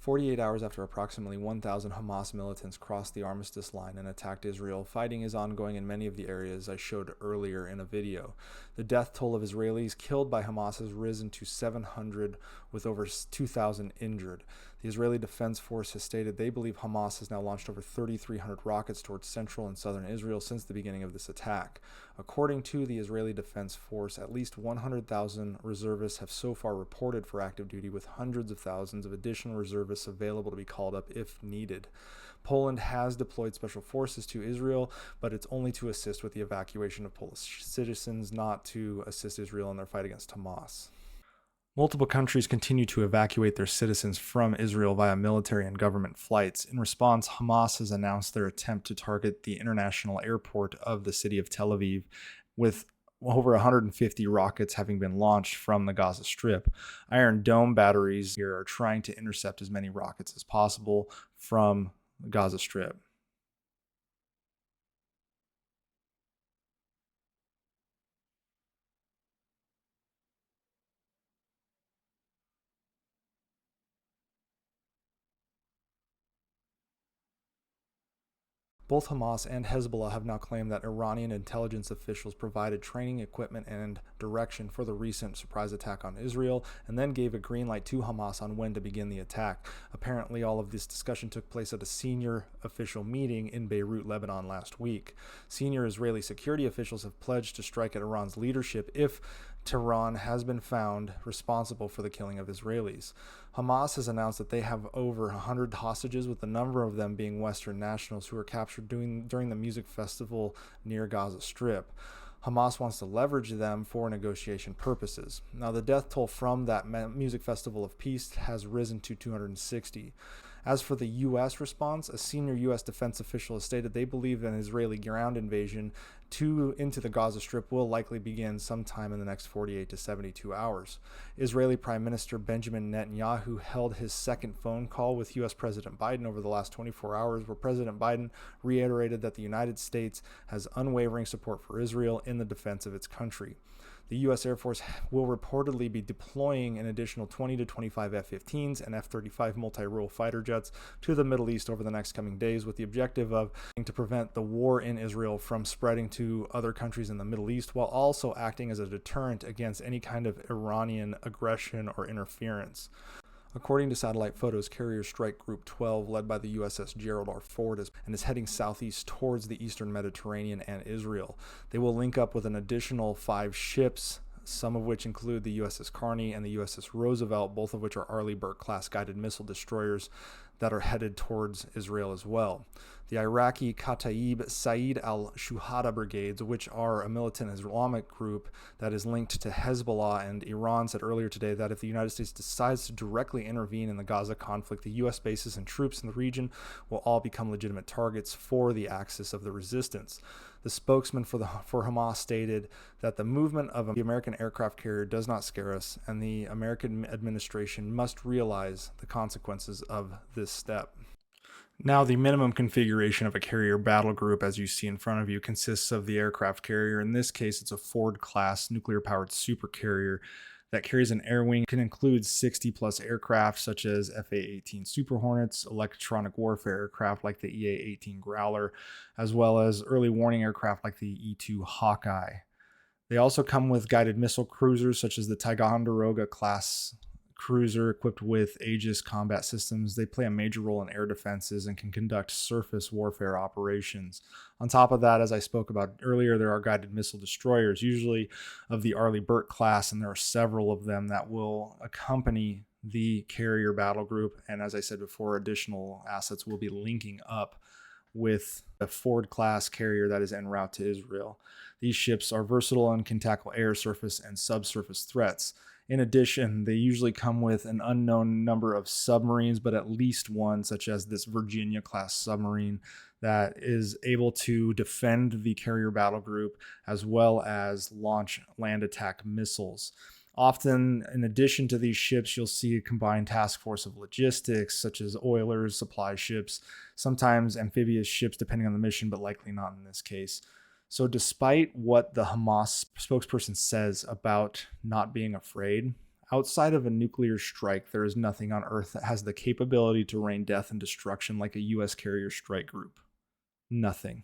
48 hours after approximately 1,000 Hamas militants crossed the armistice line and attacked Israel, fighting is ongoing in many of the areas I showed earlier in a video. The death toll of Israelis killed by Hamas has risen to 700, with over 2,000 injured. The Israeli Defense Force has stated they believe Hamas has now launched over 3,300 rockets towards central and southern Israel since the beginning of this attack. According to the Israeli Defense Force, at least 100,000 reservists have so far reported for active duty, with hundreds of thousands of additional reservists available to be called up if needed. Poland has deployed special forces to Israel, but it's only to assist with the evacuation of Polish citizens, not to assist Israel in their fight against Hamas. Multiple countries continue to evacuate their citizens from Israel via military and government flights. In response, Hamas has announced their attempt to target the international airport of the city of Tel Aviv, with over 150 rockets having been launched from the Gaza Strip. Iron Dome batteries here are trying to intercept as many rockets as possible from the Gaza Strip. Both Hamas and Hezbollah have now claimed that Iranian intelligence officials provided training, equipment, and direction for the recent surprise attack on Israel, and then gave a green light to Hamas on when to begin the attack. Apparently, all of this discussion took place at a senior official meeting in Beirut, Lebanon last week. Senior Israeli security officials have pledged to strike at Iran's leadership if Tehran has been found responsible for the killing of Israelis. Hamas has announced that they have over 100 hostages, with a number of them being Western nationals who were captured during the music festival near Gaza Strip. Hamas wants to leverage them for negotiation purposes. Now, the death toll from that music festival of peace has risen to 260. As for the U.S. response, a senior U.S. defense official has stated they believe an Israeli ground invasion into the Gaza Strip will likely begin sometime in the next 48 to 72 hours. Israeli Prime Minister Benjamin Netanyahu held his second phone call with U.S. President Biden over the last 24 hours, where President Biden reiterated that the United States has unwavering support for Israel in the defense of its country. The U.S. Air Force will reportedly be deploying an additional 20 to 25 F-15s and F-35 multi-role fighter jets to the Middle East over the next coming days, with the objective of to prevent the war in Israel from spreading to other countries in the Middle East, while also acting as a deterrent against any kind of Iranian aggression or interference. According to satellite photos, Carrier Strike Group 12, led by the USS Gerald R. Ford, is heading southeast towards the eastern Mediterranean and Israel. They will link up with an additional 5 ships, some of which include the USS Carney and the USS Roosevelt, both of which are Arleigh Burke-class guided missile destroyers that are headed towards Israel as well. The Iraqi Kataib Saeed al-Shuhada brigades, which are a militant Islamic group that is linked to Hezbollah, and Iran said earlier today that if the United States decides to directly intervene in the Gaza conflict, the U.S. bases and troops in the region will all become legitimate targets for the axis of the resistance. The spokesman for Hamas stated that the movement of the American aircraft carrier does not scare us, and the American administration must realize the consequences of this step. Now, the minimum configuration of a carrier battle group, as you see in front of you, consists of the aircraft carrier. In this case, it's a Ford-class nuclear-powered supercarrier that carries an air wing. It can include 60-plus aircraft, such as FA-18 Super Hornets, electronic warfare aircraft like the EA-18 Growler, as well as early warning aircraft like the E-2 Hawkeye. They also come with guided missile cruisers, such as the Ticonderoga-class cruiser equipped with Aegis combat systems. They play a major role in air defenses and can conduct surface warfare operations. On top of that, as I spoke about earlier, there are guided missile destroyers, usually of the Arleigh Burke class, and there are several of them that will accompany the carrier battle group. And as I said before, additional assets will be linking up with a Ford class carrier that is en route to Israel. These ships are versatile and can tackle air, surface, and subsurface threats. In addition, they usually come with an unknown number of submarines, but at least one, such as this Virginia-class submarine, that is able to defend the carrier battle group as well as launch land attack missiles. Often, in addition to these ships, you'll see a combined task force of logistics, such as oilers, supply ships, sometimes amphibious ships, depending on the mission, but likely not in this case. So despite what the Hamas spokesperson says about not being afraid, Outside of a nuclear strike, there is nothing on Earth that has the capability to rain death and destruction like a U.S. carrier strike group. Nothing.